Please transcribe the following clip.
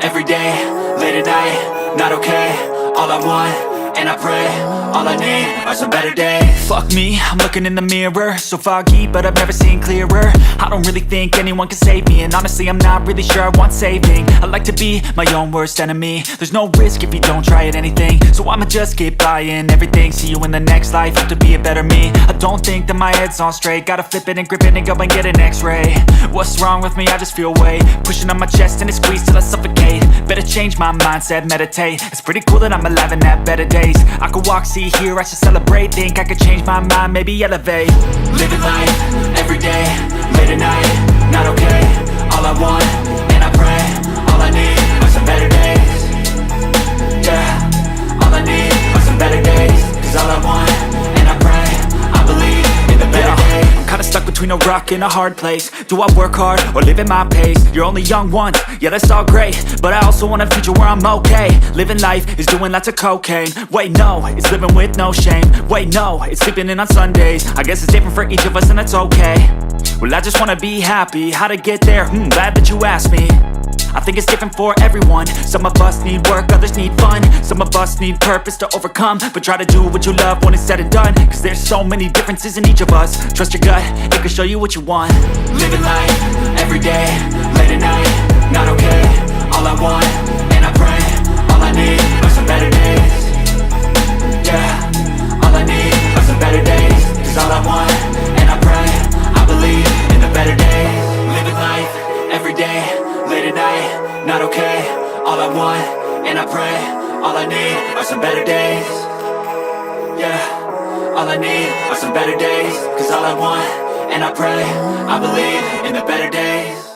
every day, late at night, not okay. All I want, and I pray, all I need are some better days. Fuck me, I'm looking in the mirror, so foggy, but I've never seen clearer. I don't really think anyone can save me, and honestly I'm not really sure I want saving. I like to be my own worst enemy. There's no risk if you don't try at anything, so I'ma just keep buying everything. See you in the next life, have to be a better me. I don't think that my head's on straight, gotta flip it and grip it and go and get an x-ray. What's wrong with me? I just feel weight pushing on my chest and it squeezes till I suffocate. Better change my mindset, meditate. It's pretty cool that I'm alive and have better days. I could walk, see, hear, I should celebrate. Think I could change my mind, maybe elevate. Living life, every day, late at night, not okay. All I want, and I pray, all I need are some better days. Yeah, all I need are some better days. Cause all I want, and I pray, I believe in the better days. I'm kinda stuck between a rock and a hard place. Do I work hard or live at my pace? You're only young once, yeah that's all great, but I also want a future where I'm okay. Living life is doing lots of cocaine. Wait no, it's living with no shame. Wait no, it's sleeping in on Sundays. I guess it's different for each of us and that's okay. Well I just wanna be happy, how to get there? Glad that you asked me. I think it's different for everyone. Some of us need work, others need fun. Some of us need purpose to overcome. But try to do what you love when it's said and done. Cause there's so many differences in each of us. Trust your gut, it can show you what you want. Living life, every day, late at night, not okay. All I want, and I pray, all I need are some better days. Yeah, all I need are some better days. Cause all I want, and I pray, I believe in the better days. Living life, every day, late at night, not okay. All I want, and I pray, all I need are some better days. Yeah, all I need are some better days. Cause all I want, and I pray, I believe in the better days.